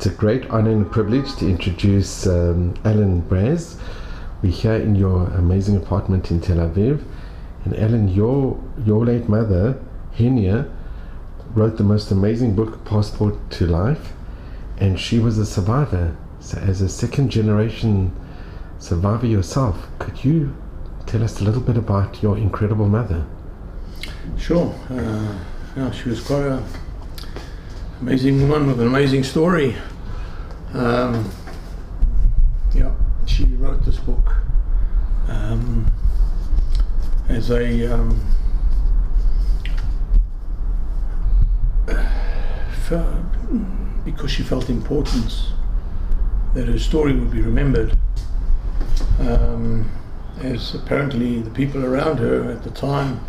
It's a great honor and privilege to introduce Alan Brazg. We're here in your amazing apartment in Tel Aviv. And Alan, your late mother, Henia, wrote the most amazing book, Passport to Life, and she was a survivor. So as a second generation survivor yourself, could you tell us a little bit about your incredible mother? Sure. She was quite an amazing woman with an amazing story. She wrote this book as a because she felt importance that her story would be remembered, as apparently the people around her at the time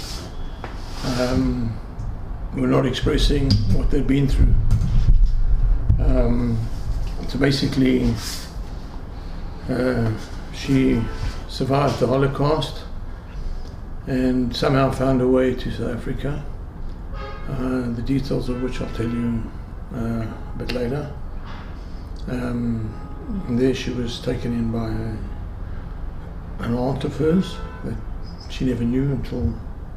were not expressing what they'd been through. So basically, she survived the Holocaust and somehow found her way to South Africa, the details of which I'll tell you a bit later. There she was taken in by an aunt of hers that she never knew until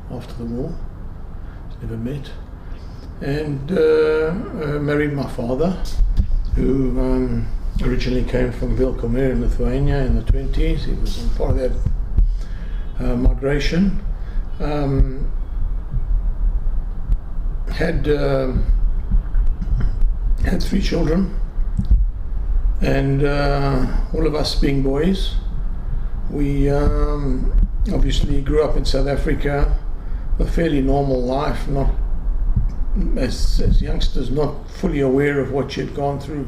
after the war. She never met. And married my father, who originally came from Vilkomer in Lithuania in the 20s. He was part of that migration. Had 3 children, and all of us being boys, we obviously grew up in South Africa, a fairly normal life, not as youngsters, not fully aware of what she had gone through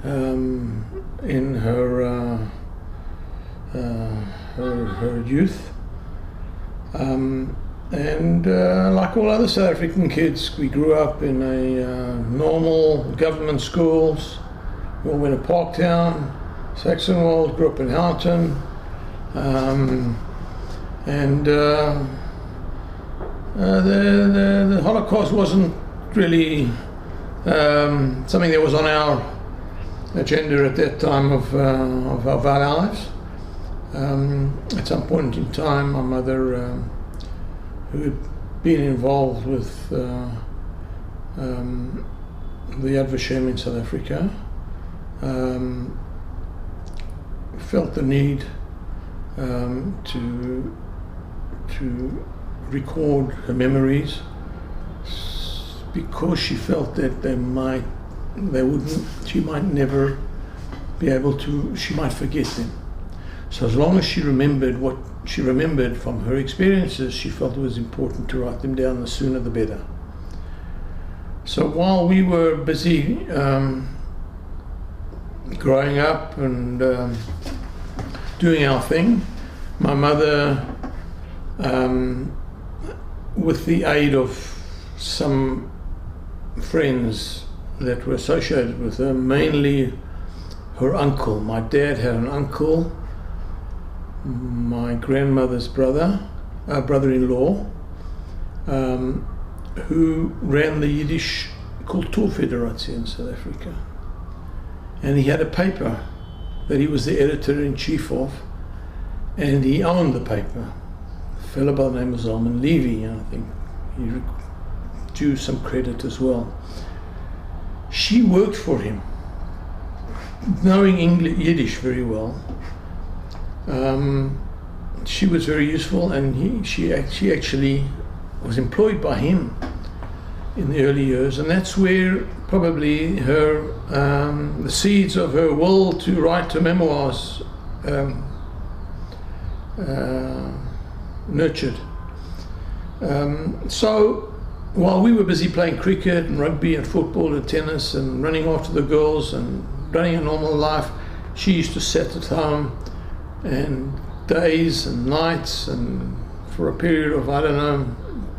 in her youth. And like all other South African kids, we grew up in a normal government schools. We all went to Parktown, Saxonwold, grew up in Houghton, and the Holocaust wasn't really something that was on our agenda at that time of our lives. At some point in time, my mother, who had been involved with the Yad Vashem in South Africa, felt the need to record her memories, because she felt that she might never be able to, she might forget them. So as long as she remembered what she remembered from her experiences, she felt it was important to write them down. The sooner the better. So while we were busy growing up and doing our thing, my mother, with the aid of some friends that were associated with her, mainly her uncle. My dad had an uncle, my grandmother's brother-in-law, who ran the Yiddish Kulturfederatie in South Africa. And he had a paper that he was the editor-in-chief of, and he owned the paper. A fellow by the name of Zalman Levy, and I think he due some credit as well. She worked for him, knowing Yiddish very well. She was very useful, and she actually was employed by him in the early years, and that's where probably her the seeds of her will to write her memoirs nurtured. So while we were busy playing cricket and rugby and football and tennis and running after the girls and running a normal life, she used to sit at home and days and nights, and for a period of, I don't know,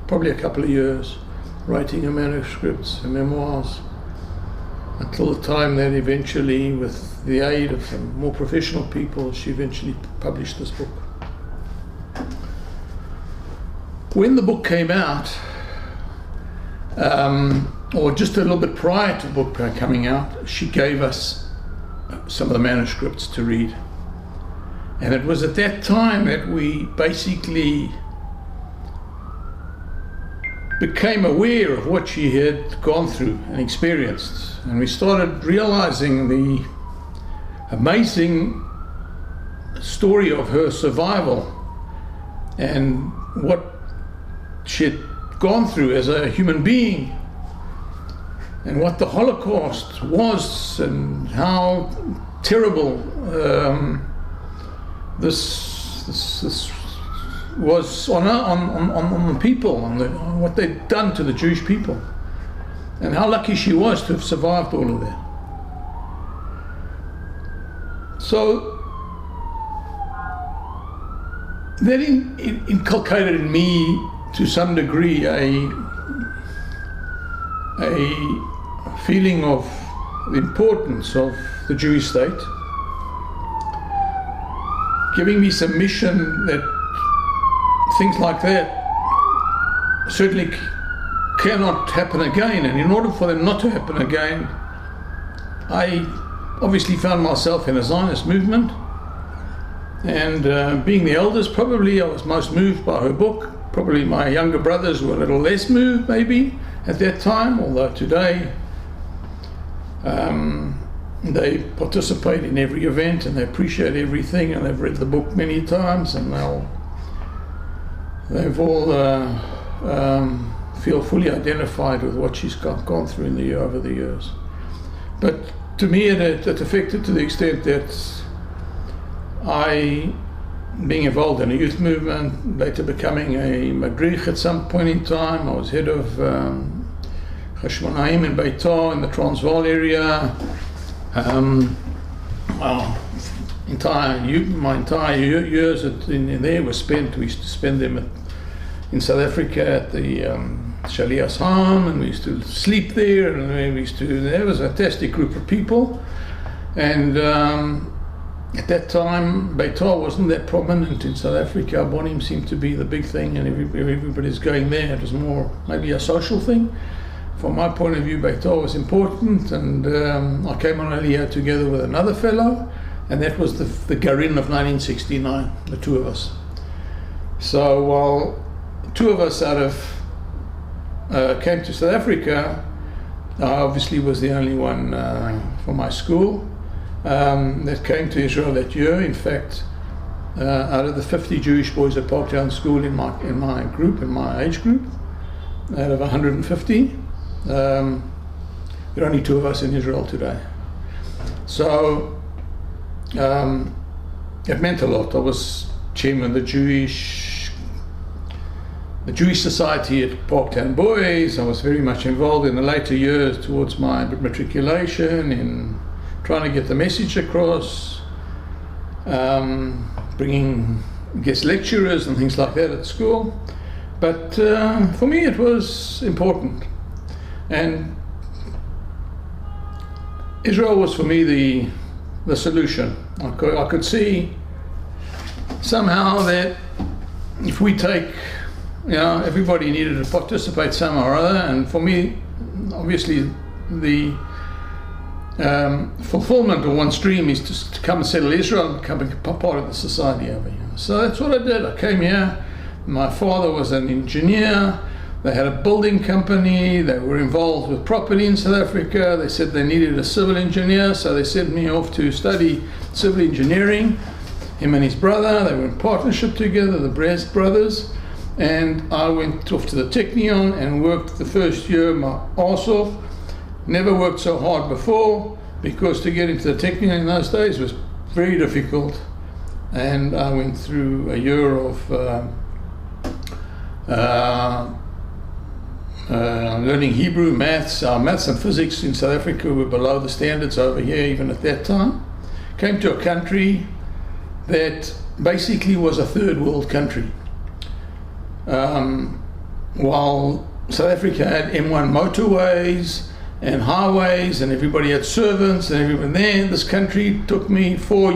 probably a couple of years, writing her manuscripts, her memoirs, until the time that eventually, with the aid of some more professional people, she eventually published this book. When the book came out, or just a little bit prior to the book coming out, she gave us some of the manuscripts to read. And it was at that time that we basically became aware of what she had gone through and experienced. And we started realizing the amazing story of her survival and what she had gone through as a human being, and what the Holocaust was, and how terrible this was on the people, on what they'd done to the Jewish people, and how lucky she was to have survived all of that. So that inculcated in me, to some degree, a feeling of the importance of the Jewish state, giving me some mission that things like that certainly cannot happen again. And in order for them not to happen again, I obviously found myself in a Zionist movement, and being the eldest, probably I was most moved by her book. Probably my younger brothers were a little less moved maybe at that time, although today they participate in every event and they appreciate everything, and they've read the book many times, and they've all feel fully identified with what she's gone through over the years. But to me it affected to the extent that I, being involved in a youth movement, later becoming a Brazg at some point in time. I was head of Hashmonaim in Beitar in the Transvaal area. My entire years in there were spent. We used to spend them in South Africa at the Shalias home, and we used to sleep there, and there was a fantastic group of people. And at that time, Beitar wasn't that prominent in South Africa. Abonim seemed to be the big thing, and everybody's going there. It was more maybe a social thing. From my point of view, Beitar was important, and I came on Aliyah together with another fellow, and that was the Garin of 1969, the two of us. So while two of us came to South Africa, I obviously was the only one from my school that came to Israel that year. In fact, out of the 50 Jewish boys at Parktown School in my age group, out of 150, there are only two of us in Israel today. So it meant a lot. I was chairman of the Jewish Society at Parktown Boys. I was very much involved in the later years towards my matriculation in trying to get the message across, bringing guest lecturers and things like that at school. But for me it was important, and Israel was for me the solution. I could see somehow that if we take, everybody needed to participate somehow or other, and for me obviously the fulfillment of one stream is to come and settle Israel and become a part of the society over here. So that's what I did. I came here. My father was an engineer. They had a building company. They were involved with property in South Africa. They said they needed a civil engineer, so they sent me off to study civil engineering. Him and his brother, they were in partnership together, the Brazg brothers. And I went off to the Technion and worked the first year my arse off. Never worked so hard before, because to get into the Technion in those days was very difficult. And I went through a year of learning Hebrew, maths. Our maths and physics in South Africa were below the standards over here even at that time. Came to a country that basically was a third world country. While South Africa had M1 motorways and highways, and everybody had servants, and everyone there, this country took me 4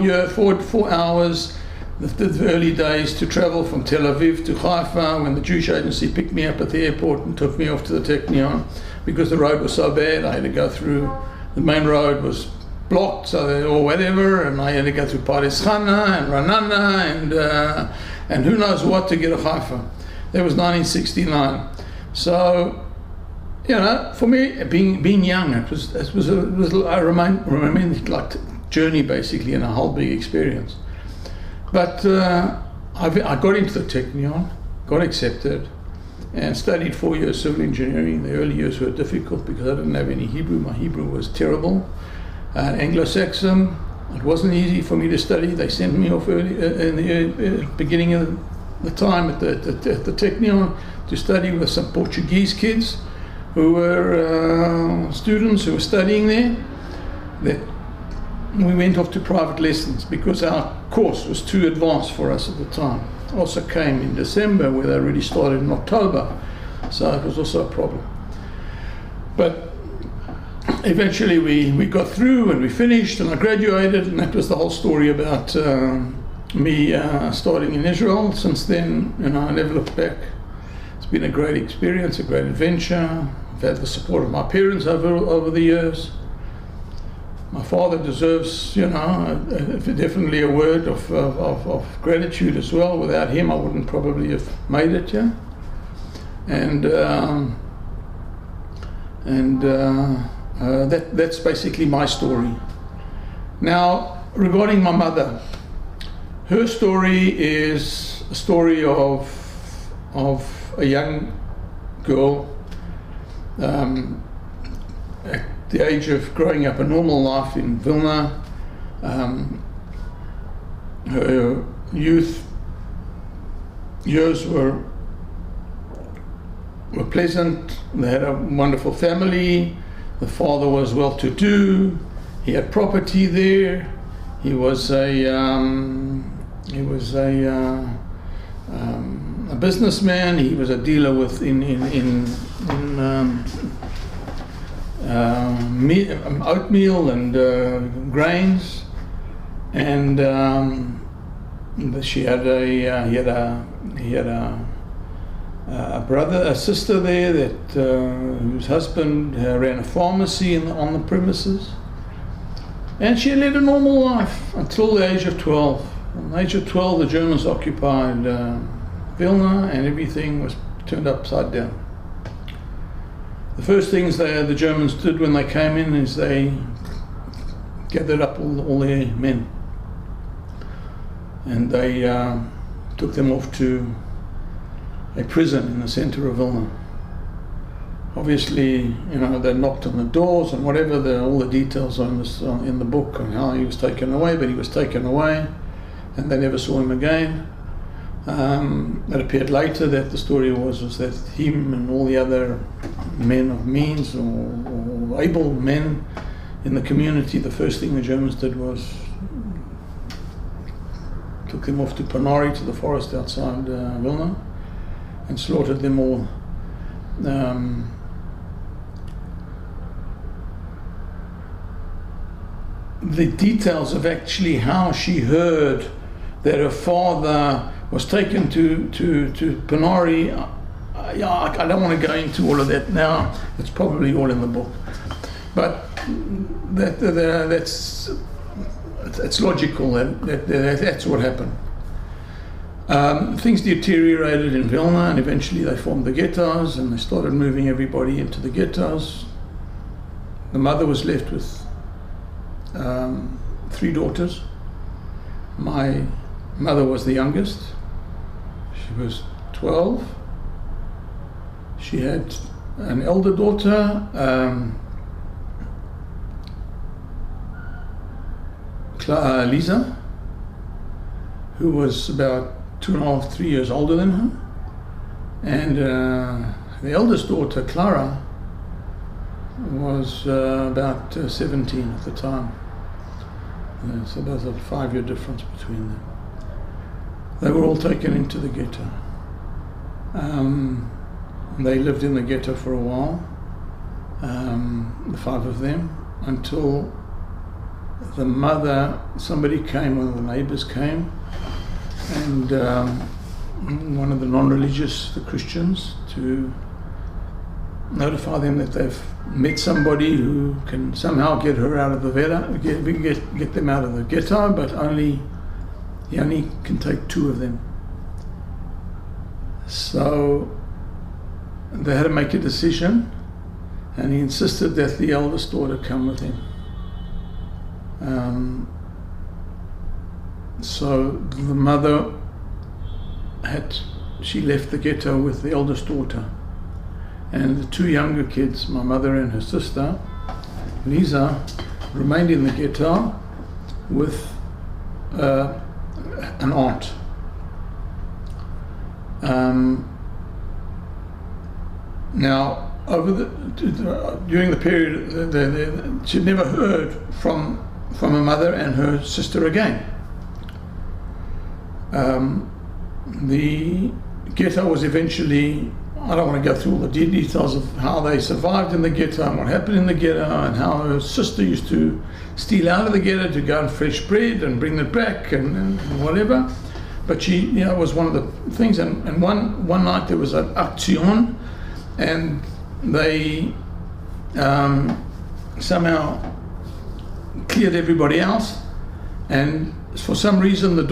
hours, the early days, to travel from Tel Aviv to Haifa, when the Jewish agency picked me up at the airport and took me off to the Technion. because the road was so bad. I had to go through, the main road was blocked, or whatever, and I had to go through Paris-Khana and Ranana and who knows what to get to Haifa. That was 1969. So, you know, for me, being young, it was I remained like journey basically, and a whole big experience. But I got into the Technion, got accepted, and studied 4 years civil engineering. The early years were difficult because I didn't have any Hebrew. My Hebrew was terrible. Anglo-Saxon, it wasn't easy for me to study. They sent me off early, in the beginning of the time at the Technion to study with some Portuguese kids who were students who were studying there. That we went off to private lessons because our course was too advanced for us at the time. Also came in December, where they already started in October, so it was also a problem. But eventually we got through and we finished and I graduated, and that was the whole story about me starting in Israel. Since then, you know, I never looked back. It's been a great experience, a great adventure. I've had the support of my parents over the years. My father deserves, you know, definitely a word of gratitude as well. Without him, I wouldn't probably have made it, yeah. And that's basically my story. Now, regarding my mother, her story is a story of a young girl at the age of growing up a normal life in Vilna. Her youth years were pleasant. They had a wonderful family. The father was well-to-do. He had property there. He was a businessman. He was a dealer in oatmeal and grains, and he had a brother, a sister there that whose husband ran a pharmacy on the premises, and she led a normal life until the age of 12. At the age of 12, the Germans occupied Vilna, and everything was turned upside down. The first things the Germans did when they came in is they gathered up all their men, and they took them off to a prison in the center of Vilna. Obviously, you know, they knocked on the doors and whatever, all the details on this in the book on how he was taken away, but he was taken away, and they never saw him again. It appeared later that the story was that him and all the other men of means or able men in the community, the first thing the Germans did was took them off to Panari, to the forest outside Vilna, and slaughtered them all. The details of actually how she heard that her father was taken to Panari, I don't want to go into all of that now. It's probably all in the book, but it's logical that's what happened. Things deteriorated in Vilna, and eventually they formed the ghettos, and they started moving everybody into the ghettos. The mother was left with 3 daughters. My mother was the youngest. She was 12. She had an elder daughter, Lisa, who was about 2.5, 3 years older than her, and the eldest daughter, Clara, was about 17 at the time. So there's a 5-year difference between them. They were all taken into the ghetto. They lived in the ghetto for a while, the 5 of them, until the mother, somebody came, one of the neighbors came, and one of the non-religious, the Christians, to notify them that they've met somebody who can somehow get her out of the ghetto, get them out of the ghetto, but he only can take 2 of them. So they had to make a decision, and he insisted that the eldest daughter come with him. So the mother she left the ghetto with the eldest daughter, and the 2 younger kids, my mother and her sister, Lisa, remained in the ghetto with an aunt. Now, during the period, she'd never heard from her mother and her sister again. The ghetto was eventually, I don't want to go through all the details of how they survived in the ghetto and what happened in the ghetto, and how her sister used to steal out of the ghetto to go and fetch bread and bring it back and whatever. But she, it was one of the things. And one night there was an action, and they somehow cleared everybody else. And for some reason, I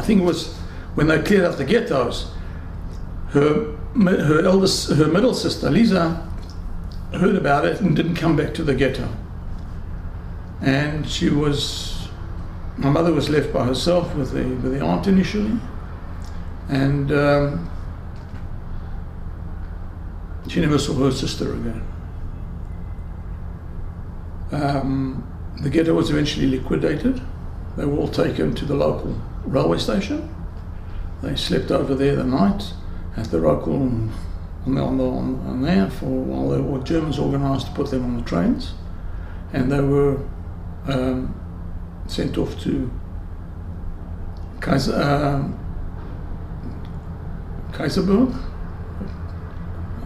think it was when they cleared out the ghettos, her middle sister Lisa heard about it and didn't come back to the ghetto. And my mother was left by herself with the aunt initially, and she never saw her sister again. The ghetto was eventually liquidated. They were all taken to the local railway station. They slept over there the night at the local on there while the Germans organised to put them on the trains, and they were sent off to Kaiserberg.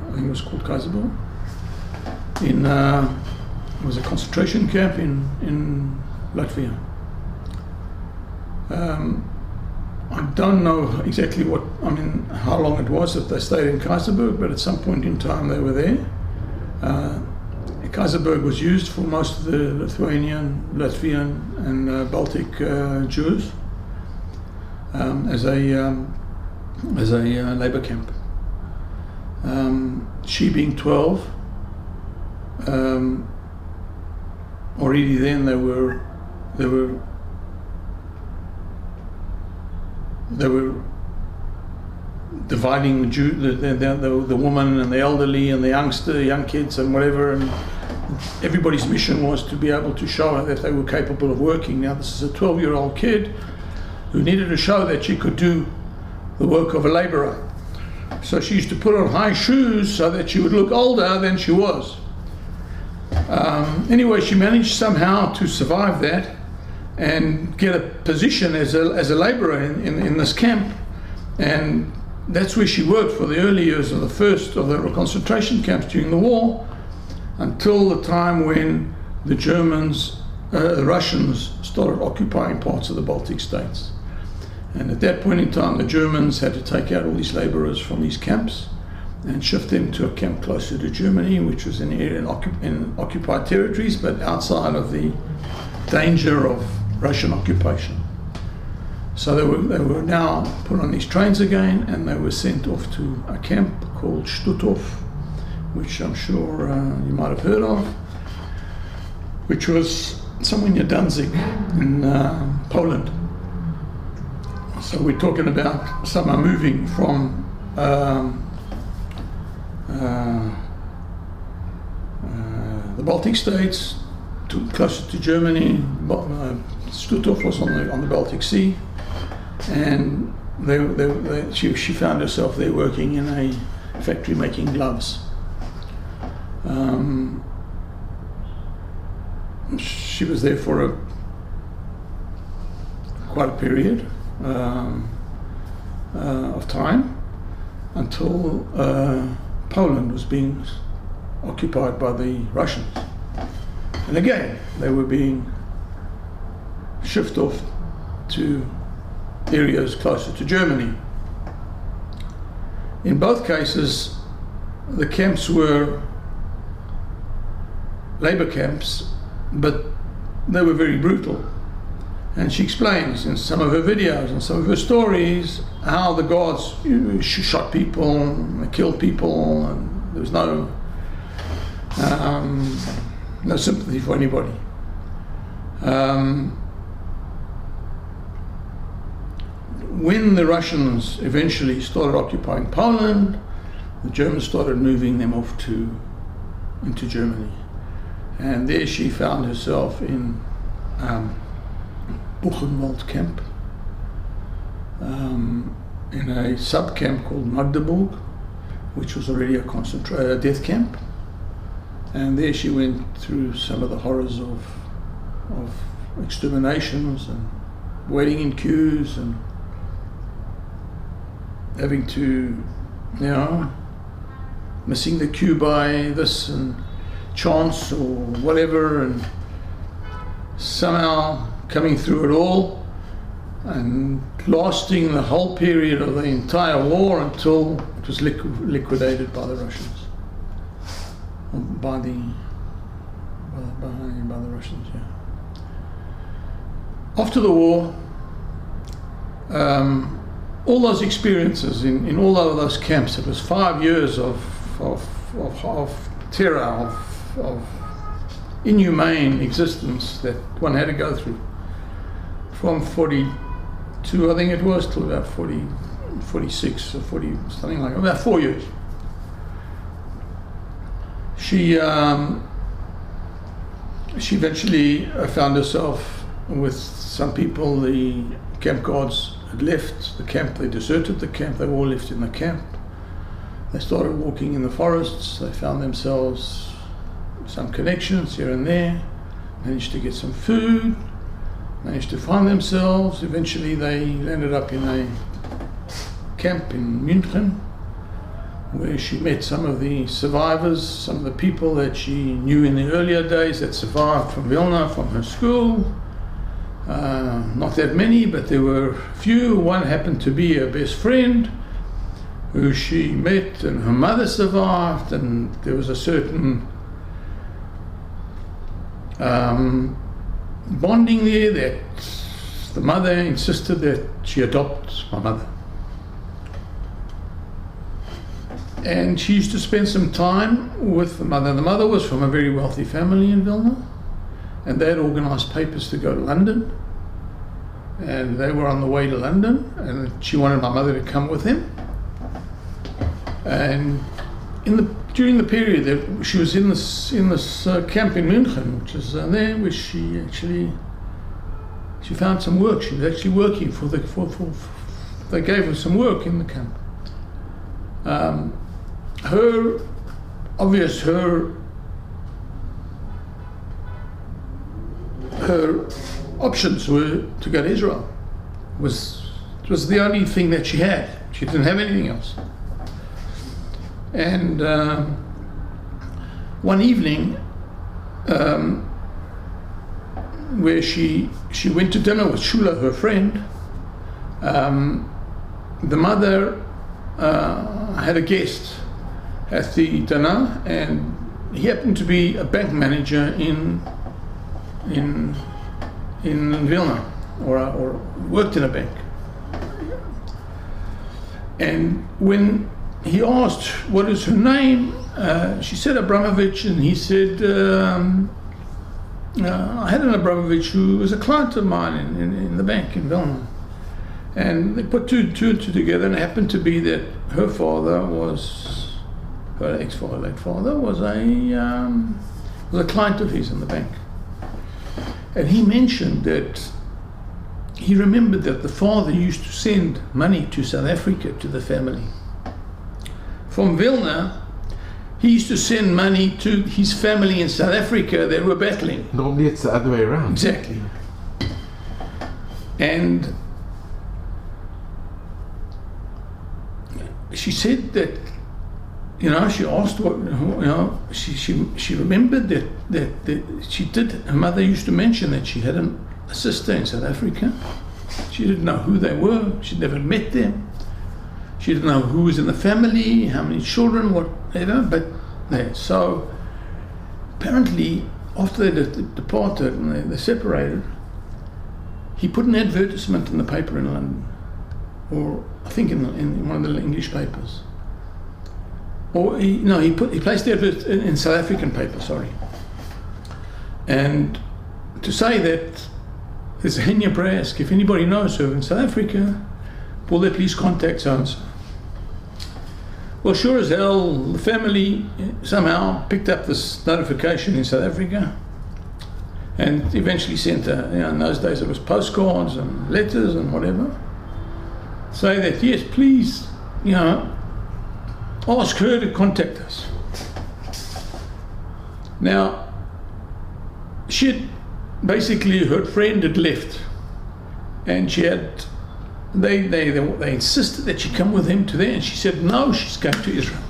I think it was called Kaiserberg. It was a concentration camp in Latvia. I don't know exactly how long it was that they stayed in Kaiserberg, but at some point in time they were there. Kaiserberg was used for most of the Lithuanian, Latvian and Baltic Jews as a labour camp. She being 12, already then they were dividing the woman and the elderly and the young kids and whatever, and everybody's mission was to be able to show her that they were capable of working. Now this is a 12-year-old kid who needed to show that she could do the work of a labourer. So she used to put on high shoes so that she would look older than she was. Anyway, she managed somehow to survive that and get a position as a labourer in this camp, and that's where she worked for the early years of the first of the concentration camps during the war, until the time when the Russians started occupying parts of the Baltic states. And at that point in time, the Germans had to take out all these labourers from these camps and shift them to a camp closer to Germany, which was an area in occupied territories, but outside of the danger of Russian occupation. So they were now put on these trains again, and they were sent off to a camp called Stutov, which I'm sure you might have heard of, which was somewhere near Danzig in Poland. So we're talking about someone moving from the Baltic states closer to Germany. Stutov was on the Baltic Sea, and she found herself there working in a factory making gloves. She was there for quite a period of time, until Poland was being occupied by the Russians. And again, they were being shifted off to areas closer to Germany. In both cases, the camps were labor camps, but they were very brutal. And she explains in some of her videos and some of her stories how the guards shot people, they killed people, and there was no sympathy for anybody. When the Russians eventually started occupying Poland, the Germans started moving them off into Germany. And there she found herself in Buchenwald camp, in a sub-camp called Magdeburg, which was already a death camp. And there she went through some of the horrors of exterminations and waiting in queues and having to, missing the queue by this and chance or whatever, and somehow coming through it all and lasting the whole period of the entire war until it was liquidated by the Russians. By the Russians, yeah. After the war, all those experiences in all of those camps, it was 5 years of terror, of inhumane existence that one had to go through. From 42, I think it was, till about 46 or 40, something like that, about 4 years. She eventually found herself with some people. The camp guards had left the camp, they deserted the camp, they were all left in the camp. They started walking in the forests, they found themselves some connections here and there, managed to get some food, managed to find themselves. Eventually they ended up in a camp in München, where she met some of the survivors, some of the people that she knew in the earlier days that survived from Vilna, from her school. Not that many, but there were a few. One happened to be her best friend, who she met, and her mother survived, and there was a certain bonding there that the mother insisted that she adopt my mother. And she used to spend some time with the mother. The mother was from a very wealthy family in Vilna, and they had organised papers to go to London. And they were on the way to London, and she wanted my mother to come with them. And during the period that she was in this camp in München, which is there, where she found some work. She was actually working they gave her some work in the camp. Her options were to go to Israel. It was the only thing that she had. She didn't have anything else. And one evening, where she went to dinner with Shula, her friend, the mother had a guest at the dinner, and he happened to be a bank manager in Vilna, or worked in a bank. And when he asked, what is her name? She said Abramovich, and he said, I had an Abramovich who was a client of mine in the bank in Vilna. And they put two and two together, and it happened to be that her father was, her ex-father, late father, was a client of his in the bank. And he mentioned that he remembered that the father used to send money to South Africa to the family. From Vilna, he used to send money to his family in South Africa that were battling. Normally it's the other way around. Exactly. And she said that, she asked what, she remembered that she did, her mother used to mention that she had a sister in South Africa. She didn't know who they were. She'd never met them. She didn't know who was in the family, how many children, whatever. But yeah, so apparently after they departed and they separated, he put an advertisement in the paper in London, or I think in one of the English papers. Or he placed the advert in South African paper, sorry. And to say that there's a Henia Brazg, if anybody knows her in South Africa, will they please contact so-and-so? Well, sure as hell, the family somehow picked up this notification in South Africa and eventually sent her, in those days it was postcards and letters and whatever, say that, yes, please, ask her to contact us. Now, basically her friend had left, and they insisted that she come with him to there, and she said no, she's going to Israel.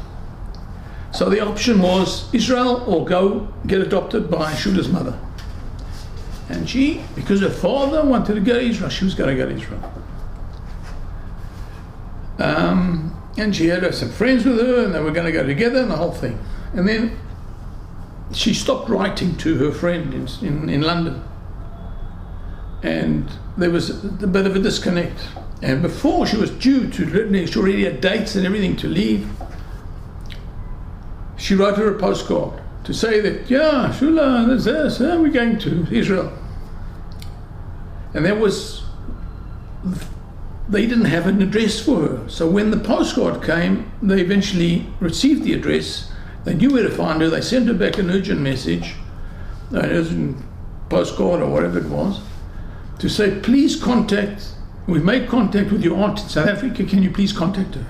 So the option was Israel or go get adopted by Shula's mother. And she, because her father wanted to go to Israel, she was going to go to Israel. And she had some friends with her, and they were going to go together, and the whole thing. And then she stopped writing to her friend in London, and there was a bit of a disconnect. And before she was due to, she already had dates and everything to leave, she wrote her a postcard to say that, yeah, Shula, there's this, we're going to Israel. And they didn't have an address for her. So when the postcard came, they eventually received the address. They knew where to find her. They sent her back an urgent message, an urgent postcard or whatever it was, to say, please contact, we've made contact with your aunt in South Africa, can you please contact her?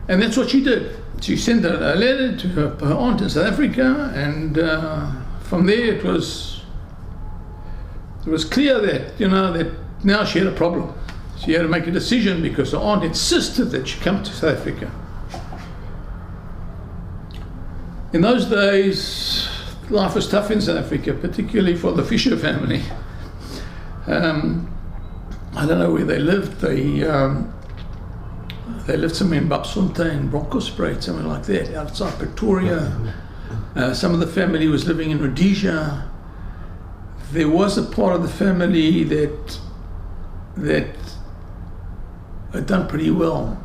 And that's what she did. She sent a letter to her aunt in South Africa, and from there it was clear that, that now she had a problem. She had to make a decision because her aunt insisted that she come to South Africa. In those days, life was tough in South Africa, particularly for the Fisher family. I don't know where they lived. They lived somewhere in Babsfontein, Bronkhorstspruit, somewhere like that, outside Pretoria. Some of the family was living in Rhodesia. There was a part of the family that had done pretty well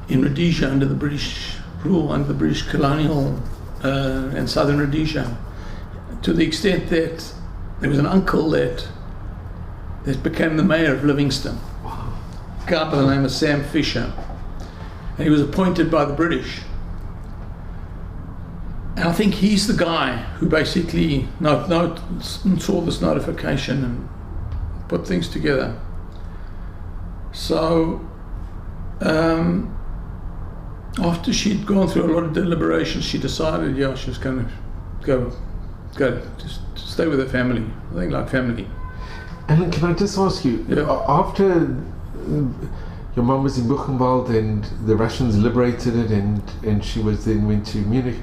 in Rhodesia under the British rule, under the British colonial and southern Rhodesia, to the extent that there was an uncle that became the mayor of Livingston, a guy by the name of Sam Fisher, and he was appointed by the British. And I think he's the guy who basically saw this notification and put things together. So after she'd gone through a lot of deliberations, she decided, she was going to go just stay with her family. I think like family. Alan, can I just ask you, after your mum was in Buchenwald and the Russians liberated it, and she went to Munich,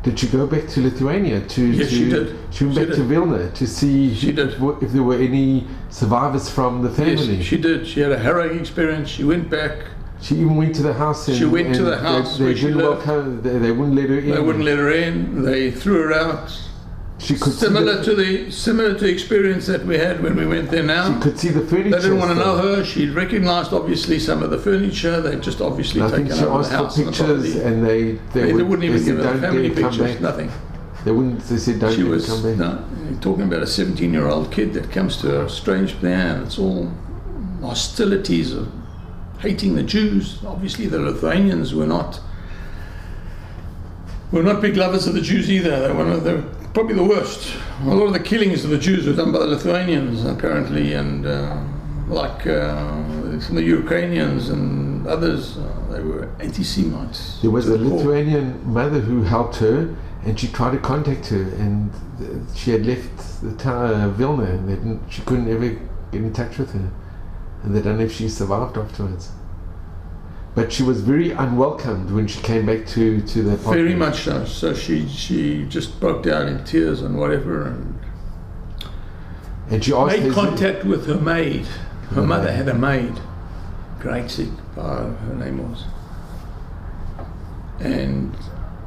did she go back to Lithuania? Yes, she did. She went back to Vilna to see if there were any survivors from the family. Yes, she did. She had a harrowing experience. She went back. She even went to the house. She went to the house where she lived. They wouldn't let her in. They wouldn't let her in. They threw her out. She could similar to the experience that we had when we went there now. She could see the furniture. They didn't want to know her. She recognised obviously some of the furniture. They just obviously taken over the house. I think she asked for pictures, and they wouldn't even give her family pictures. Nothing. They said don't come back. No, you're talking about a 17-year-old kid that comes to a strange man. It's all hostilities of hating the Jews. Obviously the Lithuanians were not big lovers of the Jews either. They were probably the worst. A lot of the killings of the Jews were done by the Lithuanians apparently, and some of the Ukrainians and others, they were anti-Semites. There was a Lithuanian mother who helped her, and she tried to contact her, and she had left the town of Vilna, and she couldn't ever get in touch with her, and they don't know if she survived afterwards. But she was very unwelcomed when she came back to the apartment. Very much so. So she just broke down in tears and whatever, and she asked made contact with her maid. Her mother had a maid, Brazg, her name was. And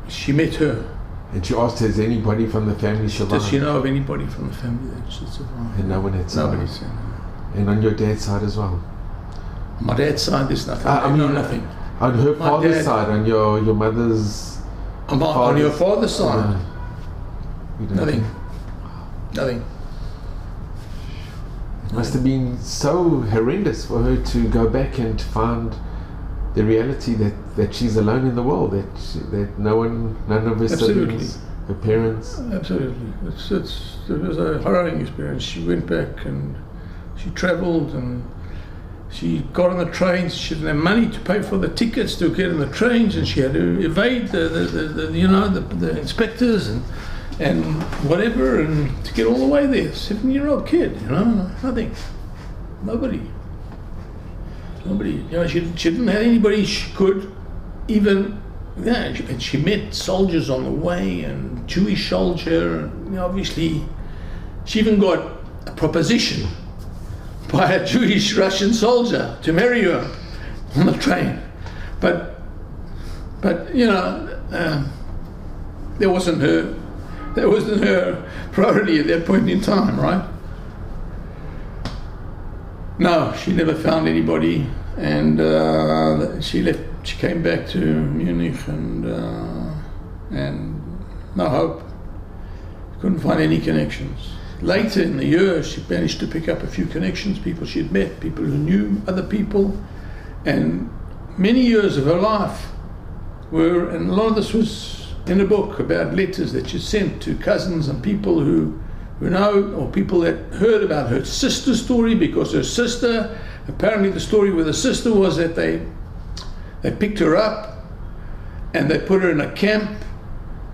she met her. And she asked, has anybody from the family survived? Does she know of anybody from the family that should survive? And no one had survived? Nobody said. And on your dad's side as well? On my dad's side, there's nothing. I mean, nothing. On her father's side, on your mother's... On your father's side? Nothing. Nothing. It must have been so horrendous for her to go back and find the reality that she's alone in the world, that none of her siblings, her parents. Absolutely. It was a harrowing experience. She went back and she travelled and she got on the trains. She didn't have money to pay for the tickets to get on the trains, and she had to evade the inspectors and whatever, and to get all the way there. 7-year-old kid, nothing, nobody. She didn't have anybody she could even. And she met soldiers on the way, and Jewish soldier. And, obviously, she even got a proposition by a Jewish Russian soldier to marry her on the train, but that wasn't her priority at that point in time, right? No, she never found anybody, and she left. She came back to Munich, and no hope. Couldn't find any connections. Later in the year, she managed to pick up a few connections, people she had met, people who knew other people, and many years of her life were, and a lot of this was in a book about letters that she sent to cousins and people who know, or people that heard about her sister's story, because her sister, apparently the story with her sister was that they picked her up and they put her in a camp,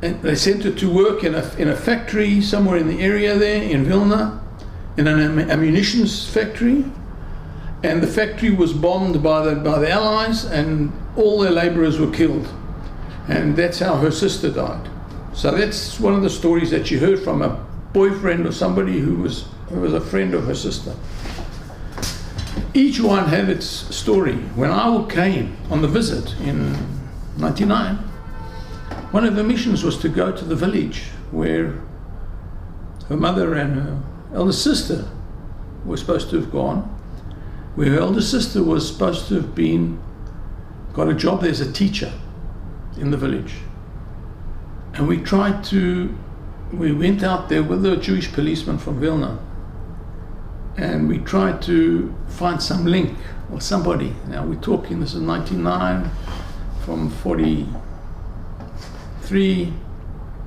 and they sent her to work in a factory somewhere in the area there in Vilna, in an ammunitions factory, and the factory was bombed by the Allies, and all their labourers were killed, and that's how her sister died. So that's one of the stories that she heard from a boyfriend or somebody who was a friend of her sister. Each one had its story. When I came on the visit in '99, one of her missions was to go to the village where her mother and her elder sister were supposed to have gone, where her elder sister was supposed to have got a job there as a teacher in the village. And we went out there with a Jewish policeman from Vilna, and we tried to find some link or somebody. Now we're talking, this is '99, from 43.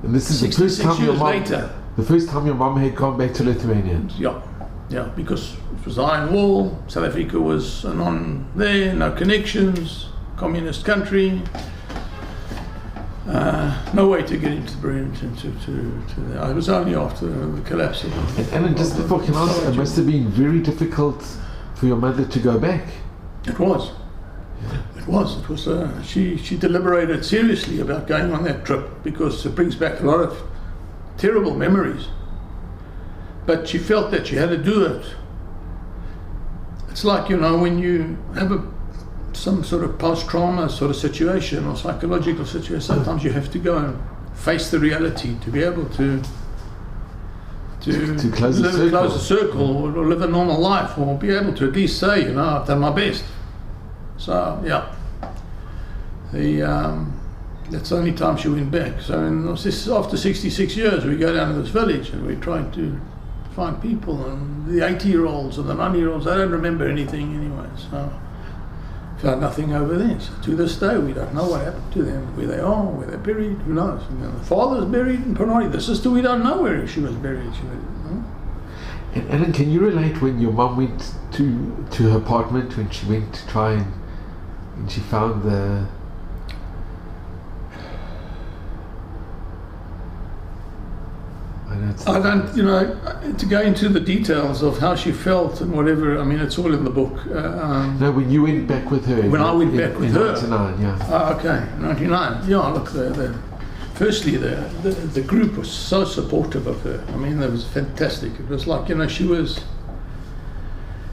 And this is the first time later. The first time your mom had gone back to Lithuania. Yeah, because it was Iron Wall. South Africa was there, no connections, communist country. No way to get into Britain. It was only after the collapse of And Alan, just before can I ask, it must have been very difficult for your mother to go back. It was. It was. She deliberated seriously about going on that trip, because it brings back a lot of terrible memories. But she felt that she had to do it. It's like, when you have some sort of post-trauma sort of situation or psychological situation, sometimes you have to go and face the reality to be able to close a circle or live a normal life, or be able to at least say, I've done my best. So that's the only time she went back. So after 66 years, we go down to this village and we're trying to find people, and the 80-year-olds and the 90-year-olds, they don't remember anything anyway. So found nothing over there. So to this day, we don't know what happened to them, where they are, where they're buried, who knows. The father's buried in Penardi. The sister, we don't know where she was buried. And Alan, can you relate when your mum went to her apartment, when she went to try and she found the... I don't, to go into the details of how she felt and whatever. I mean, it's all in the book. No, when you went back with her. When I went back with her. 99, yeah. Oh, okay, 99. Yeah, look, firstly, the group was so supportive of her. I mean, that was fantastic. It was like, she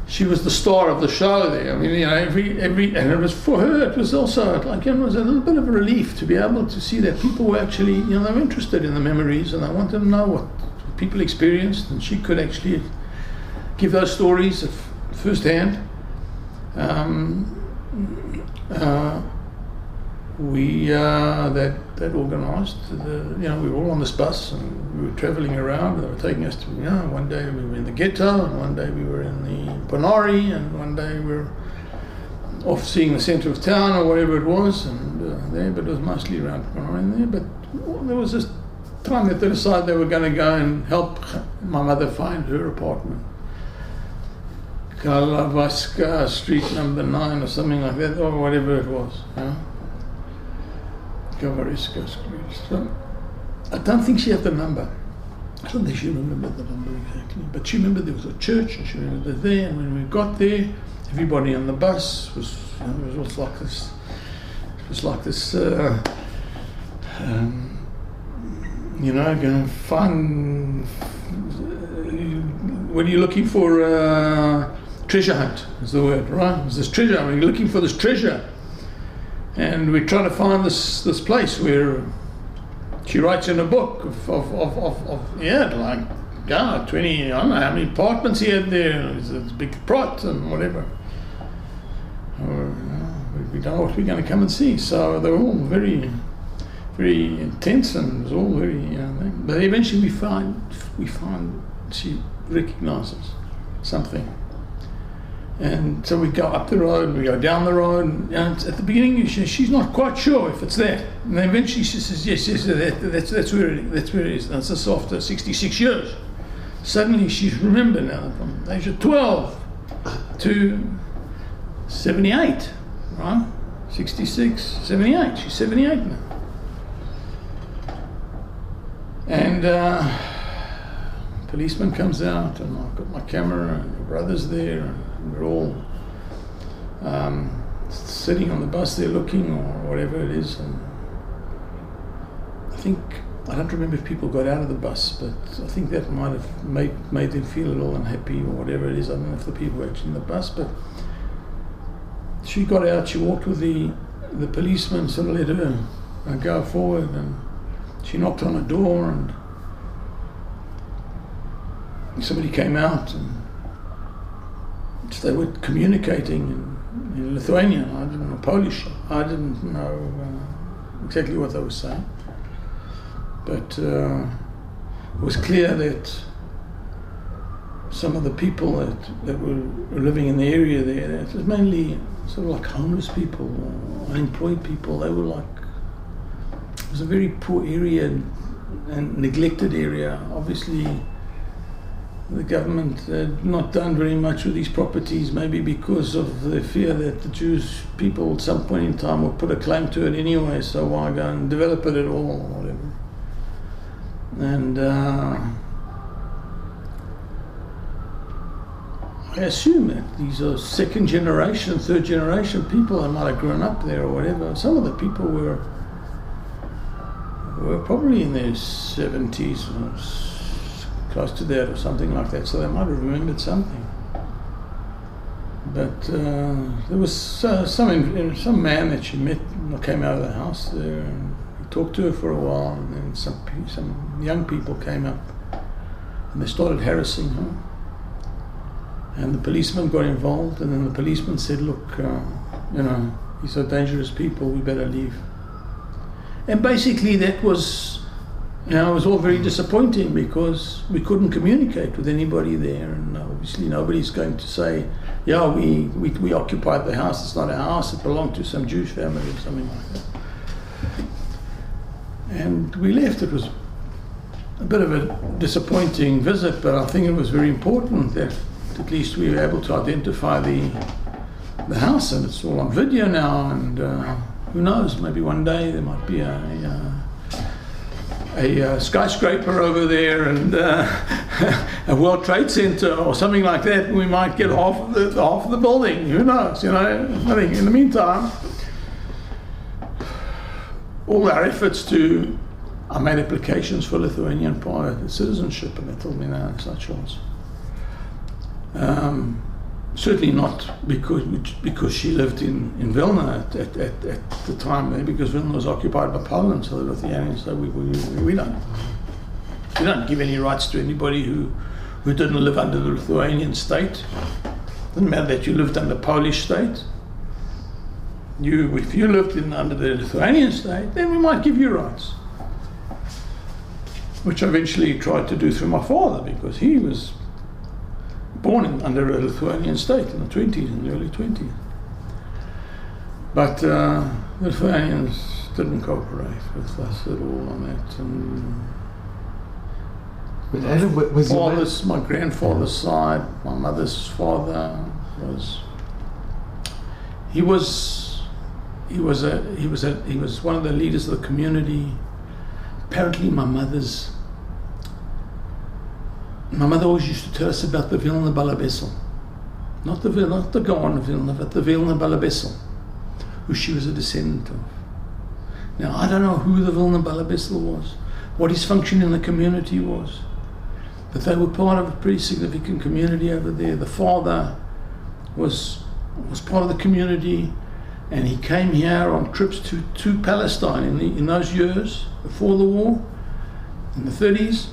she was the star of the show there. I mean, you know, and it was for her. It was also like, it was a little bit of a relief to be able to see that people were actually, you know, they were interested in the memories and they wanted to know what people experienced, and she could actually give those stories at firsthand. That organised, you know, we were all on this bus and we were travelling around. They were taking us to, you know, one day we were in the ghetto, and one day we were in the Ponari, and one day we were off seeing the centre of town or whatever it was, and there, but it was mostly around Ponari and there. But there was this time that they decided they were going to go and help my mother find her apartment. Kalavaska Street number 9 or something like that, or whatever it was. Yeah? Kalavaska Street. So, I don't think she had the number. I don't think she remembered the number exactly. But she remembered there was a church, and she remembered it there. And when we got there, everybody on the bus was, you know, it was like this. It was like this. You know, going to find. When you're looking for treasure hunt, is the word, right? It was this treasure. We're looking for this treasure, and we're trying to find this place where she writes in a book of 20. I don't know how many apartments he had there. It's a big plot and whatever. We don't know what we're going to come and see. So they were all very, very intense, and it was all very. But eventually we find she recognises something. And so we go up the road, we go down the road, and at the beginning she's not quite sure if it's that. And then eventually she says, yes, that's where it is. And it's just after 66 years. Suddenly she's remembered now, from the age of 12 to 78, right? 66, 78, she's 78 now. And policeman comes out, and I've got my camera, and my brother's there, and we're all sitting on the bus there looking, or whatever it is. And I don't remember if people got out of the bus, but I think that might have made them feel a little unhappy, or whatever it is. I don't know if the people were actually in the bus, but she got out, she walked with the policeman, sort of let her go forward, and she knocked on a door, and somebody came out, and they were communicating in Lithuanian. I didn't know Polish. I didn't know exactly what they were saying. But it was clear that some of the people that were living in the area there, it was mainly sort of like homeless people or unemployed people. They were like, it was a very poor area and neglected area. Obviously, the government had not done very much with these properties, maybe because of the fear that the Jewish people at some point in time would put a claim to it anyway, so why go and develop it at all, or whatever. And I assume that these are second generation, third generation people that might have grown up there or whatever. Some of the people were probably in their 70s or close to that or something like that, so they might have remembered something. But there was some man that she met came out of the house there, and he talked to her for a while, and then some young people came up and they started harassing her, and the policeman got involved, and then the policeman said, look, these are dangerous people, we better leave. And basically that was, it was all very disappointing, because we couldn't communicate with anybody there, and obviously nobody's going to say, yeah, we occupied the house, it's not a house, it belonged to some Jewish family or something like that. And we left. It was a bit of a disappointing visit, but I think it was very important that at least we were able to identify the house, and it's all on video now, and who knows, maybe one day there might be a skyscraper over there, and a World Trade Center or something like that. We might get half of the building. Who knows? I think in the meantime, all our efforts I made applications for Lithuanian private citizenship, and they told me no, it's not yours. Certainly not because she lived in Vilna at the time, because Vilna was occupied by Poland, so the Lithuanians said, we don't give any rights to anybody who didn't live under the Lithuanian state. Doesn't matter that you lived under Polish state. If you lived under the Lithuanian state, then we might give you rights. Which I eventually tried to do through my father, because he was born under a Lithuanian state in the 20s, in the early 20s. But the Lithuanians didn't cooperate with us at all on that. And but Alan, was my grandfather's side, my mother's father was one of the leaders of the community. Apparently my mother always used to tell us about the Vilna Balabessel. Not the Gaon of Vilna, but the Vilna Balabessel, who she was a descendant of. Now, I don't know who the Vilna Balabessel was, what his function in the community was, but they were part of a pretty significant community over there. The father was part of the community, and he came here on trips to Palestine in those years before the war, in the 30s,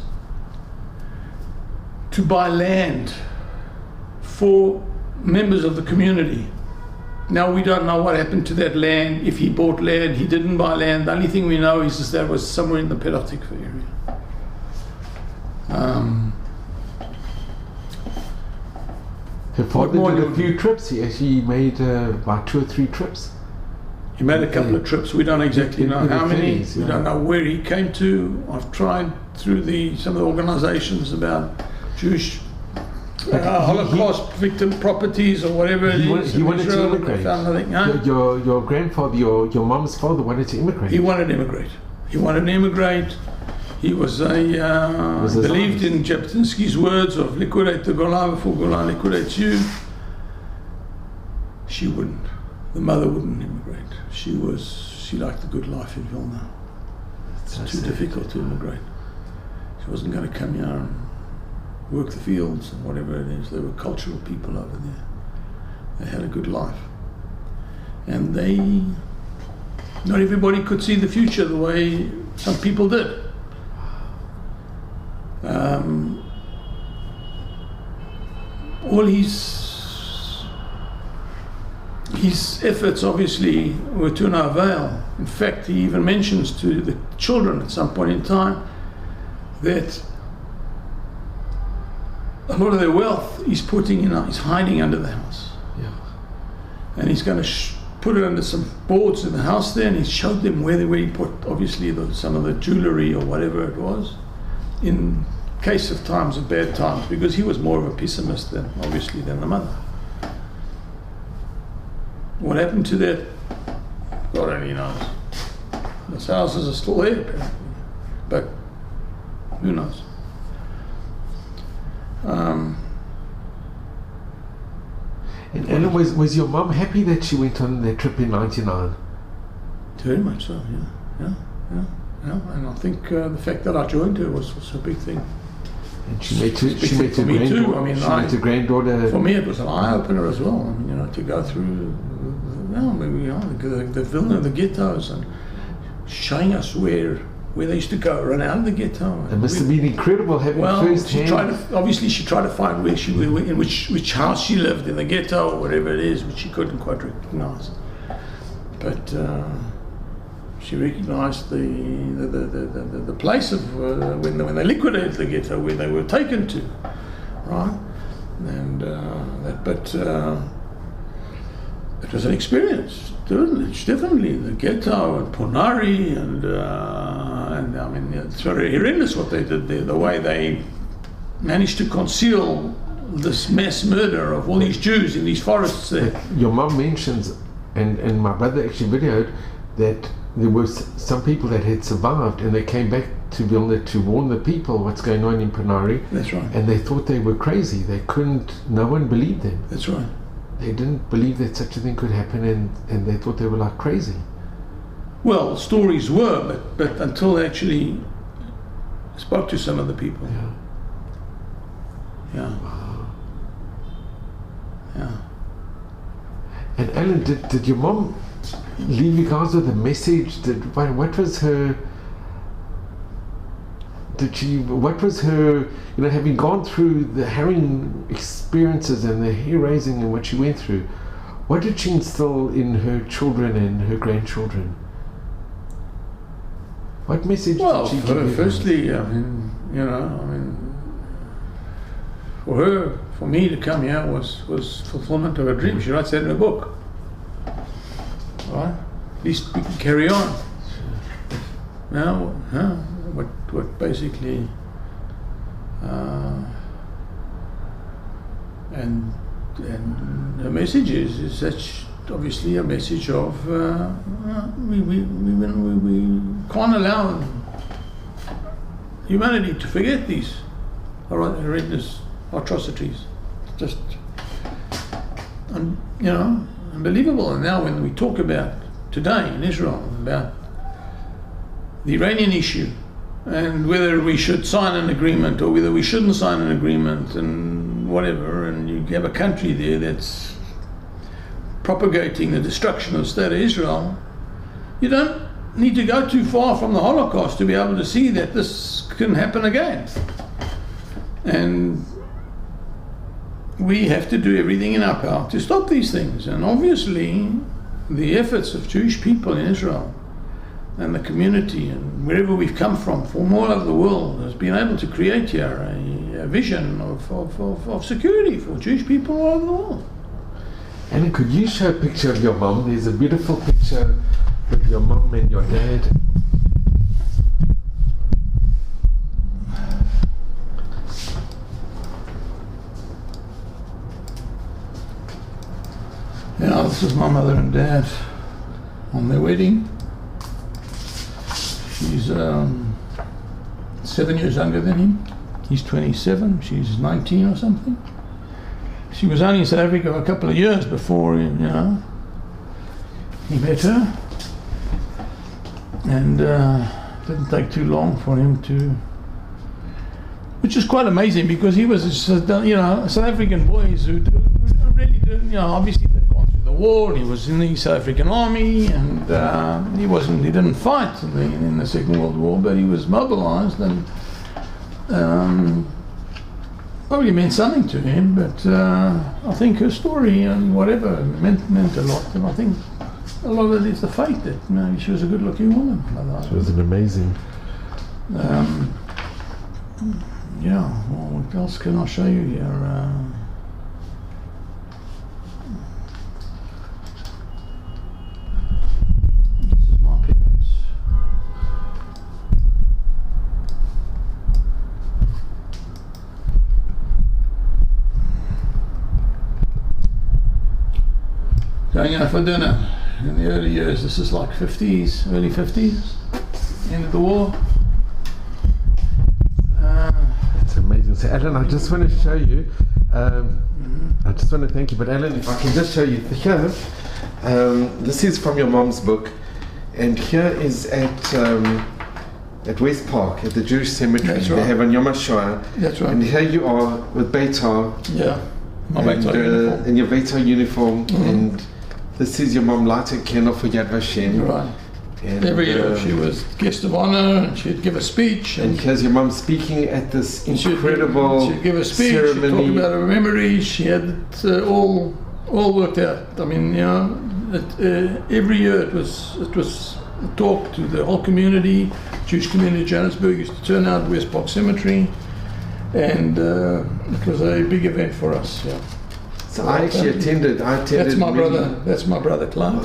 to buy land for members of the community. Now, we don't know what happened to that land, if he bought land, he didn't buy land. The only thing we know is that it was somewhere in the Petah Tikva area. her father did a few trips. He actually made about 2 or 3 trips. He made a couple of trips. We don't exactly know how many. 30s, we don't know where he came to. I've tried through some of the organizations about Jewish Holocaust victim properties or whatever it is. He wanted to immigrate. Found nothing, huh? Your grandfather, your mom's father wanted to immigrate. He wanted to immigrate. He was believed in Jabotinsky's words of liquidate the Golan before Golan liquidates you. She wouldn't. The mother wouldn't immigrate. She liked the good life in Vilna. It's too difficult to immigrate. She wasn't going to come here and work the fields and whatever it is. They were cultural people over there. They had a good life. And not everybody could see the future the way some people did. All his efforts obviously were to no avail. In fact, he even mentions to the children at some point in time that a lot of their wealth he's hiding under the house. Yeah. And he's going to put it under some boards in the house there, and he showed them where he put obviously some of the jewelry or whatever it was, in case of bad times, because he was more of a pessimist than the mother. What happened to that, God only knows. Those houses are still there apparently, but who knows. And was your mum happy that she went on that trip in '99? Very much so, yeah. And I think the fact that I joined her was a big thing. And she met her granddaughter. I mean, she met her granddaughter. For me, it was an eye opener as well. I mean, to go through, the Vilna, the ghettos, and showing us where they used to go around the ghetto. It must have been incredible having first hand. She tried to find in which house she lived in the ghetto or whatever it is, which she couldn't quite recognize. But she recognized the place of when they liquidated the ghetto, where they were taken to, right? And it was an experience. Definitely the ghetto and Ponari and I mean, it's very horrendous what they did there. The way they managed to conceal this mass murder of all these Jews in these forests there. Your mum mentions, and my brother actually videoed, that there were some people that had survived and they came back to Vilna to warn the people what's going on in Ponari. That's right. And they thought they were crazy. No one believed them. That's right. They didn't believe that such a thing could happen, and they thought they were like crazy. Well, stories were, but until they actually spoke to some of the people. Yeah. Yeah. Wow. Yeah. And Alan, did your mom leave you guys with a message? What was her? What was her? Having gone through the harrowing experiences and the hair raising and what she went through, what did she instill in her children and her grandchildren? What message did she give you? Firstly, for me to come here was fulfillment of a dream. She writes that in a book. All right? At least we can carry on. Now, what basically, and the message is such obviously a message of we can't allow humanity to forget these horrendous atrocities. It's just unbelievable. And now when we talk about today in Israel about the Iranian issue and whether we should sign an agreement or whether we shouldn't sign an agreement and whatever, and you have a country there that's propagating the destruction of the State of Israel, you don't need to go too far from the Holocaust to be able to see that this can happen again. And we have to do everything in our power to stop these things. And obviously the efforts of Jewish people in Israel and the community and wherever we've come from all over the world has been able to create here a vision of security for Jewish people all over the world. And could you show a picture of your mom? There's a beautiful picture with your mom and your dad. Yeah, this is my mother and dad on their wedding. She's 7 years younger than him. He's 27, she's 19 or something. She was only in South Africa a couple of years before he met her. And didn't take too long for him to, which is quite amazing because he was South African boys who really didn't, obviously they'd gone through the war and he was in the South African army and he didn't fight in the Second World War, but he was mobilized and probably meant something to him, but I think her story and whatever meant a lot, and I think a lot of it is the fact that she was a good-looking woman. She was an amazing. What else can I show you here? This is my parents. Going out for dinner in the early years. This is like early 50s, end of the war. It's amazing. So Alan, I just want to show you, I just want to thank you, but Alan, if I can just show you here, this is from your mom's book, and here is at West Park, at the Jewish cemetery. That's right. They have on Yom HaShoah. That's right. And here you are with Beitar. Yeah, my Beitar uniform. In your Beitar uniform, and this is your mom, Lata Kennel for Yad Vashem. Right. And every year she was guest of honor, and she'd give a speech. And here's your mom speaking at this incredible she'd give a speech, ceremony. She'd talk about her memories. She had it all worked out. I mean, every year it was a talk to the whole community. Jewish community of Johannesburg used to turn out at West Park Cemetery, and it was a big event for us. Yeah. So I actually attended. That's my brother. That's my brother, Clark.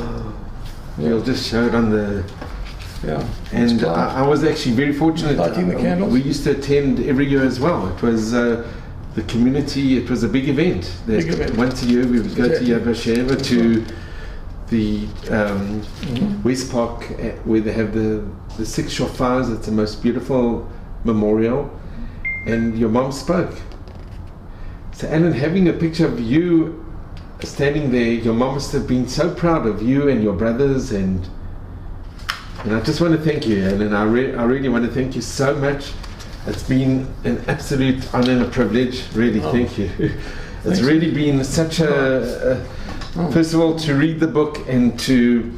We'll just show it on the. Yeah. And I was actually very fortunate. Lighting the candles. We used to attend every year as well. It was the community. It was a big event. Big event. Once a year we would go to Yad Vashem to the West Park where they have the 6 shofars. It's the most beautiful memorial. And your mom spoke. So Alan, having a picture of you standing there, your mom must have been so proud of you and your brothers, and I just want to thank you, Alan. I really want to thank you so much. It's been an absolute honor and a privilege, really. Thank you. It's really been such a First of all, to read the book and to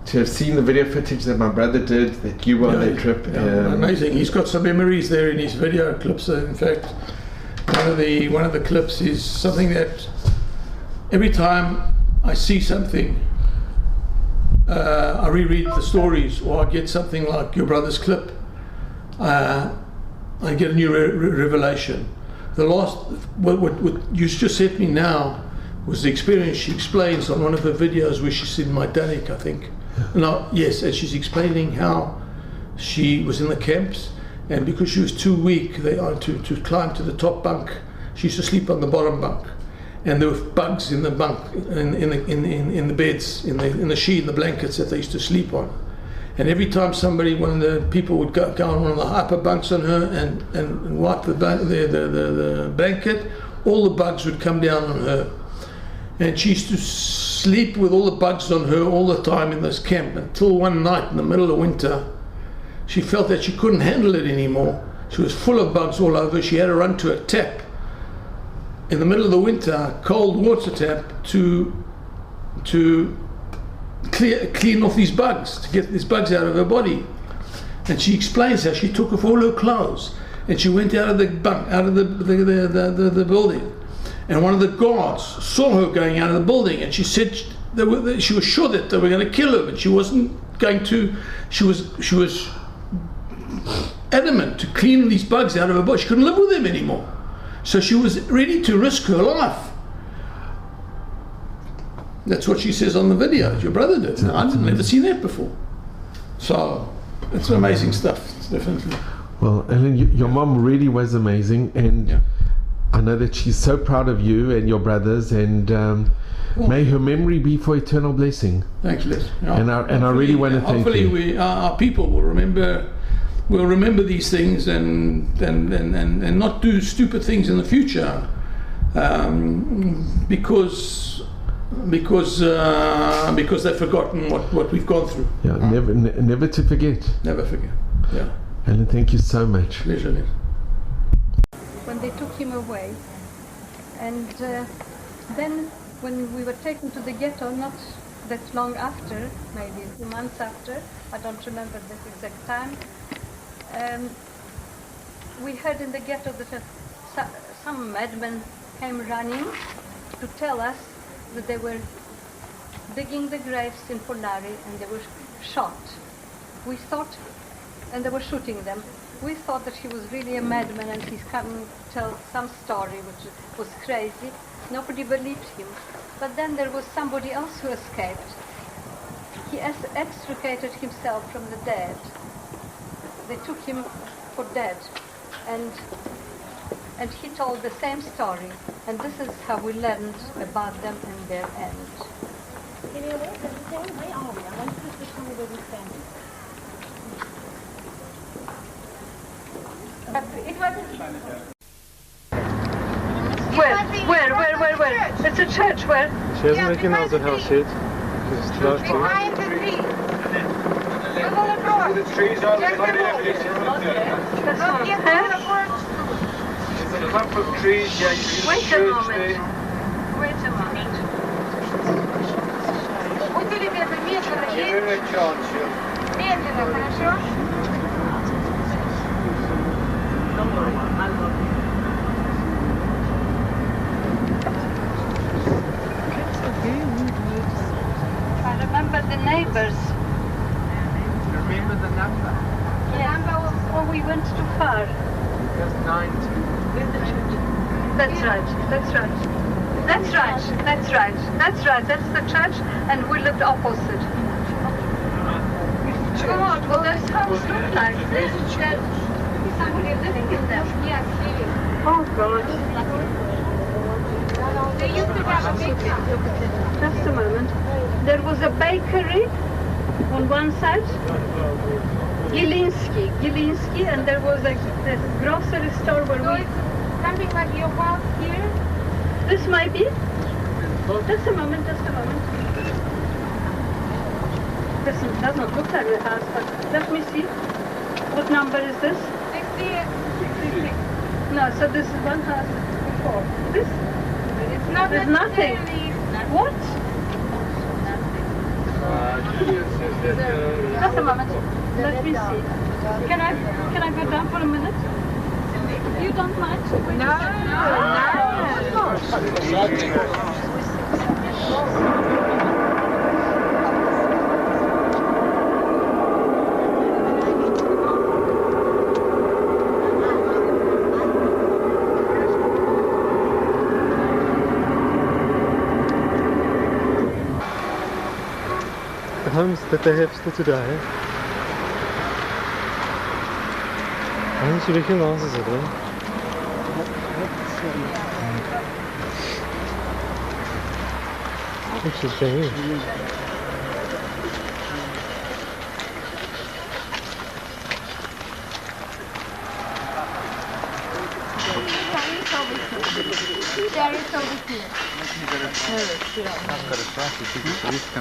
have seen the video footage that my brother did, that you were on that trip. Amazing. He's got some memories there in his video clips. In fact, one of the clips is something that every time I see something, I reread the stories, or I get something like your brother's clip, I get a new revelation. The last, what you just said me now was the experience she explains on one of her videos where she's in Majdanek, I think. No, yes, and she's explaining how she was in the camps, and because she was too weak to climb to the top bunk, she used to sleep on the bottom bunk. And there were bugs in the bunk, in the beds, in the sheet, the blankets that they used to sleep on. And every time one of the people would go on one of the upper bunks on her and wipe the blanket, all the bugs would come down on her. And she used to sleep with all the bugs on her all the time in this camp, until one night in the middle of winter, she felt that she couldn't handle it anymore. She was full of bugs all over. She had to run to a tap in the middle of the winter, a cold water tap, to clean off these bugs, to get these bugs out of her body. And she explains how she took off all her clothes and she went out of the bunk, out of the building. And one of the guards saw her going out of the building, and she said she was sure that they were going to kill her, but she wasn't going to. She was adamant to clean these bugs out of her body. She couldn't live with them anymore, so she was ready to risk her life. That's what she says on the video. Your brother did. I've never seen that before. So it's amazing stuff, definitely. Well, Ellen, your mom really was amazing, and I know that she's so proud of you and your brothers, and may her memory be for eternal blessing. Thanks, Les. And I really want to thank you. Hopefully, our people will remember these things and not do stupid things in the future, because they've forgotten what we've gone through. Yeah, never to forget. Never forget. Yeah. Ellen, thank you so much. Pleasure, Les. When they took him away, and then when we were taken to the ghetto, not that long after, maybe a few months after, I don't remember the exact time, we heard in the ghetto that some madmen came running to tell us that they were digging the graves in Polari and they were shot. We thought, and they were shooting them. We thought that he was really a madman and he's coming to tell some story which was crazy. Nobody believed him. But then there was somebody else who escaped. He extricated himself from the dead. They took him for dead. And he told the same story. And this is how we learned about them and their end. Where? It's a church, where? She hasn't recognized it how shit. She's left to Behind the tree. Look on the floor. the trees are That's Look, yes, Huh? on the floor. It's a clump of trees, yeah, you can Wait a church moment. there. Wait a moment. Будьте любезны, медленно, Give him a chance, yeah. медленно, хорошо? I remember the neighbors. Remember the number? Oh, we went too far. Just 90. That's right. That's the church, and we lived opposite. God, well, those homes look like this. There's somebody living in them. Yes, really. Oh, God. They used to have a big house. Just a moment. There was a bakery on one side, Gilinski, and there was a grocery store where So we... it's something like your house here? This might be. Just a moment. This doesn't look like the house, but let me see. What number is this? 66. No, so this is one house before. This? It's not There's nothing. necessarily What? Just a moment. Let me see. Can I go down for a minute? You don't mind? No. Dette er heftig der. Han skulle ikke nå så det.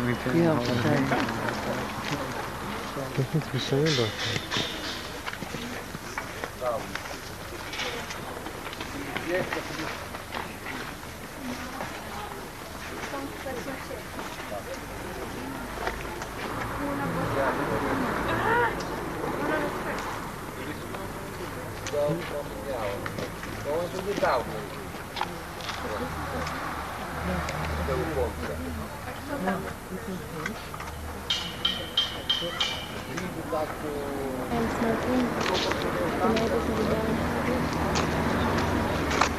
Ikke penger. Det finns inte så mycket.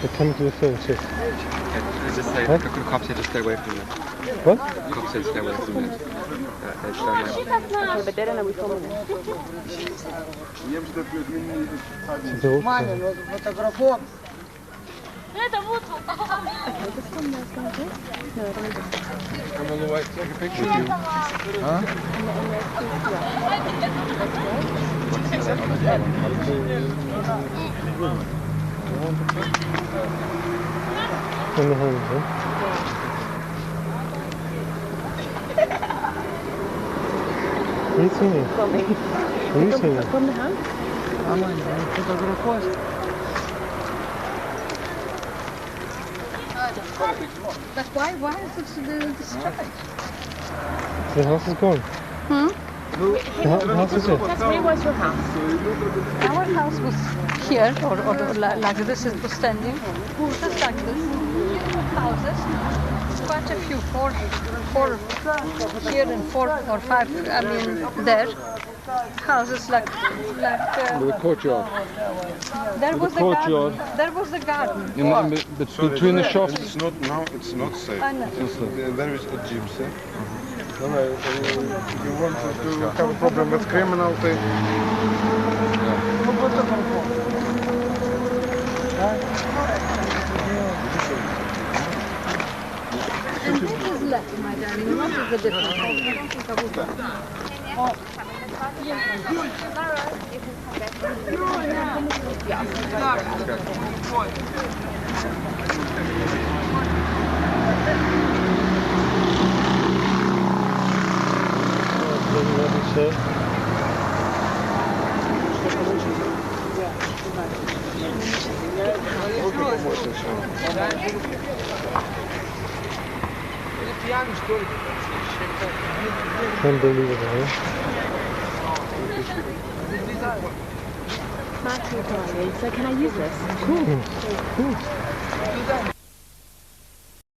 It comes to the film, shit. Just say, Huh? the cop said to stay away from it. What? The cop said to stay away from it. Come all the way, take a picture of you. Huh? In the home, huh? What are you singing? What are you singing? From the house? But why is it destroyed? The house is gone. The house is here. Where was your house? Our house was here, or like this, it was standing, just like this. Houses, quite a few, four here and 4 or 5, I mean, there. Houses like The courtyard. there was the courtyard. garden. There was the garden. Between the shops. It's not now. It's not safe. I know. There is a gym set. You want to have a problem with criminal thing? And this is left, my darling. What is the difference? I don't think I would. Unbelievable, Martin Diary. So can I use this? Cool.